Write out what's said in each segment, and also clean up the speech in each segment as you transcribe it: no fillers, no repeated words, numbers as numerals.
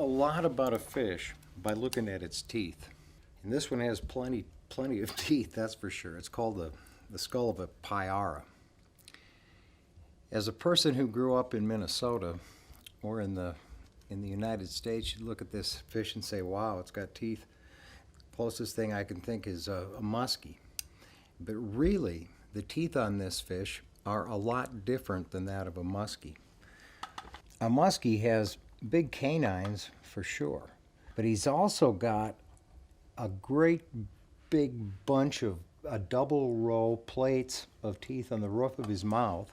lot about a fish by looking at its teeth. And this one has plenty of teeth, that's for sure. It's called the skull of a payara. As a person who grew up in Minnesota or in the United States, you'd look at this fish and say, wow, it's got teeth. Closest thing I can think is a muskie. But really, the teeth on this fish are a lot different than that of a muskie. A muskie has big canines for sure, but he's also got a great big bunch of a double row plates of teeth on the roof of his mouth.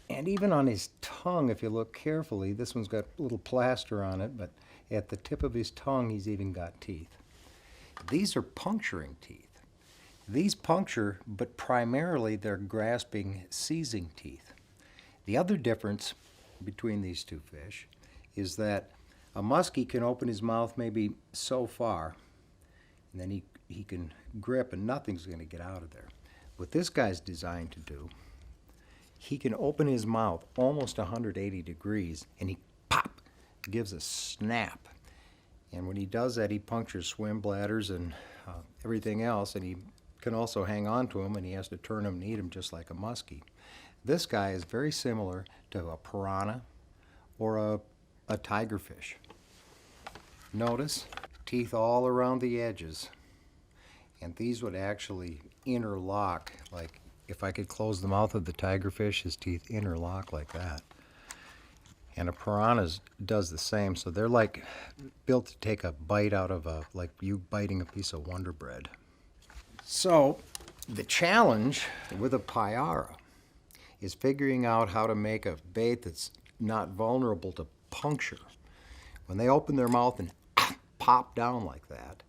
And even on his tongue, if you look carefully, this one's got a little plaster on it, but at the tip of his tongue, he's even got teeth. These are puncturing teeth. These puncture, but primarily they're grasping, seizing teeth. The other difference between these two fish is that a muskie can open his mouth maybe so far, and then he can grip and nothing's going to get out of there. What this guy's designed to do, he can open his mouth almost 180 degrees and he pop, gives a snap. And when he does that, he punctures swim bladders and everything else, and he can also hang on to them, and he has to turn them and eat them just like a muskie. This guy is very similar to a piranha or a tigerfish. Notice teeth all around the edges, and these would actually interlock. Like if I could close the mouth of the tigerfish, his teeth interlock like that. And a piranha does the same, so they're like built to take a bite out of like you biting a piece of Wonder Bread. So the challenge with a payara is figuring out how to make a bait that's not vulnerable to puncture. When they open their mouth and pop down like that,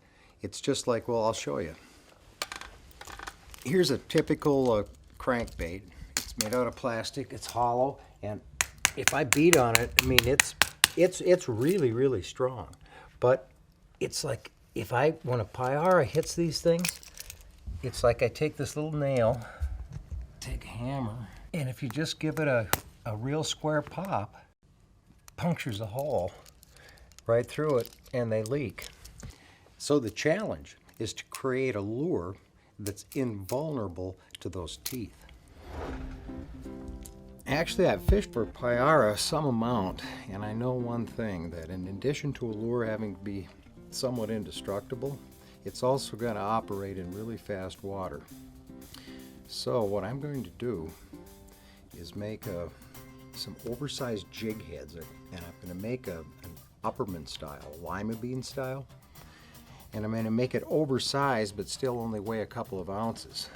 it's just like, well, I'll show you. Here's a typical crankbait. It's made out of plastic, it's hollow, and if I beat on it, I mean, it's really, really strong. But it's like, when a payara hits these things, it's like I take this little nail, take a hammer, and if you just give it a real square pop, punctures a hole right through it, and they leak. So the challenge is to create a lure that's invulnerable to those teeth. Actually, I've fished for payara some amount, and I know one thing, that in addition to a lure having to be somewhat indestructible, it's also going to operate in really fast water. So what I'm going to do is make some oversized jig heads, and I'm going to make an Upperman style, lima bean style, and I'm going to make it oversized but still only weigh a couple of ounces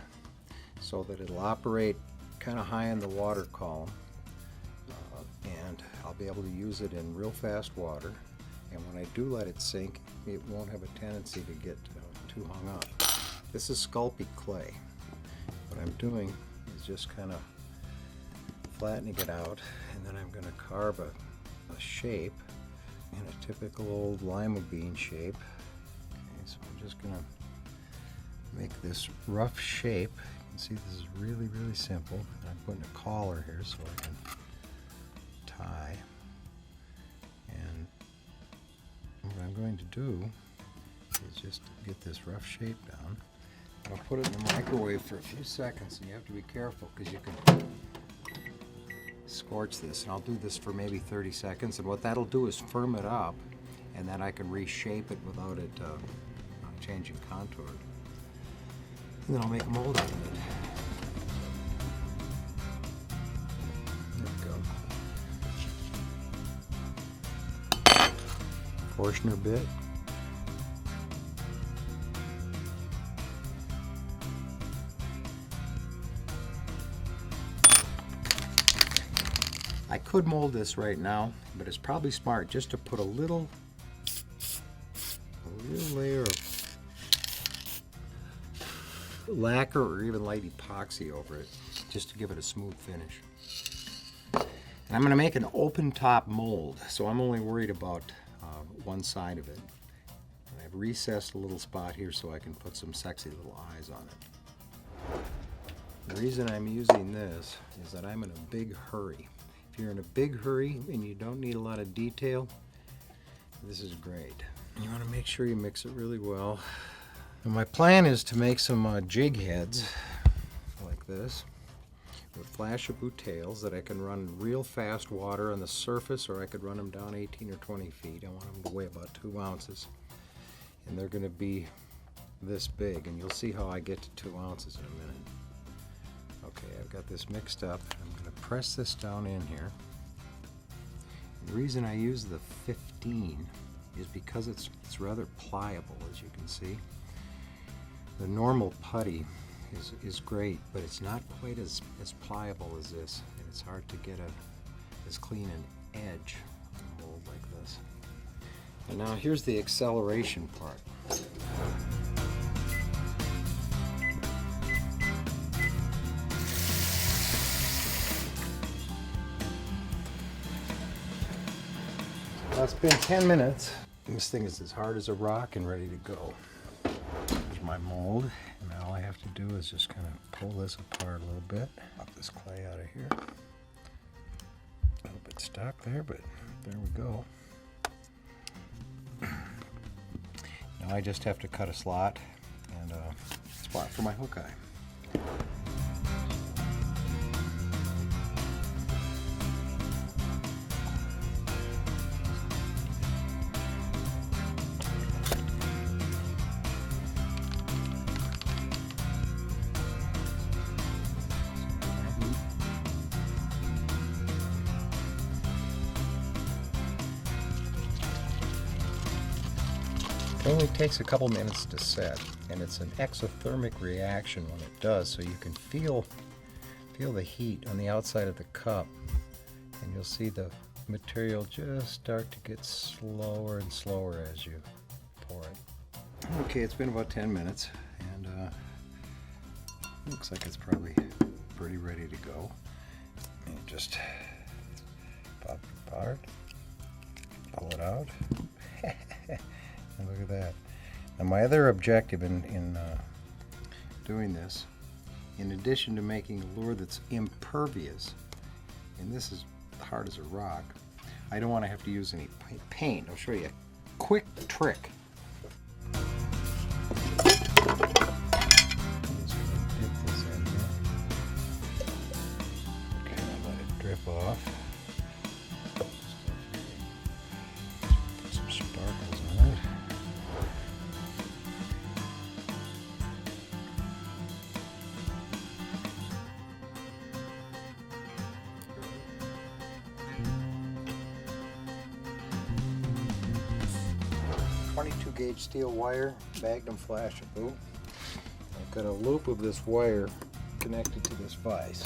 so that it'll operate kind of high in the water column, and I'll be able to use it in real fast water, and when I do let it sink, it won't have a tendency to get too hung up. This is Sculpey clay. What I'm doing is just kind of flattening it out, and then I'm going to carve a shape in a typical old lima bean shape. Okay, so I'm just going to make this rough shape. See, this is really, really simple. I'm putting a collar here so I can tie. And what I'm going to do is just get this rough shape down. I'll put it in the microwave for a few seconds, and you have to be careful because you can scorch this. And I'll do this for maybe 30 seconds, and what that'll do is firm it up, and then I can reshape it without it changing contour. And then I'll make a mold out of it. There we go. Forstner bit. I could mold this right now, but it's probably smart just to put a little layer of lacquer or even light epoxy over it, just to give it a smooth finish. And I'm going to make an open top mold, so I'm only worried about one side of it. And I've recessed a little spot here so I can put some sexy little eyes on it. The reason I'm using this is that I'm in a big hurry. If you're in a big hurry and you don't need a lot of detail, This is great. You want to make sure you mix it really well. And my plan is to make some jig heads like this with flash-a-boot tails that I can run real fast water on the surface, or I could run them down 18 or 20 feet. I want them to weigh about 2 ounces. And they're going to be this big, and you'll see how I get to 2 ounces in a minute. Okay, I've got this mixed up. I'm going to press this down in here. The reason I use the 15 is because it's rather pliable, as you can see. The normal putty is great, but it's not quite as pliable as this, and it's hard to get as clean an edge on a mold like this. And now here's the acceleration part. Well, it's been 10 minutes. This thing is as hard as a rock and ready to go. Here's my mold, and now all I have to do is just kind of pull this apart a little bit. Pop this clay out of here. A little bit stuck there, but there we go. Now I just have to cut a slot and a spot for my hook eye. It only takes a couple minutes to set, and it's an exothermic reaction when it does, so you can feel the heat on the outside of the cup, and you'll see the material just start to get slower and slower as you pour it. Okay, it's been about 10 minutes, and looks like it's probably pretty ready to go. And you just pop it apart, pull it out. And look at that. Now my other objective in doing this, in addition to making a lure that's impervious, and this is hard as a rock, I don't want to have to use any paint. I'll show you a quick trick. I'm just going to dip this in here. Okay, now let it drip off. Put some sparkles on it. .22-gauge steel wire, Magnum flash-a-boot. I've got a loop of this wire connected to this vise.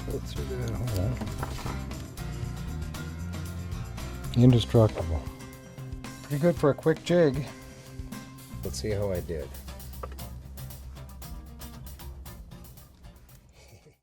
Pull it through that hole. Indestructible. Pretty good for a quick jig. Let's see how I did.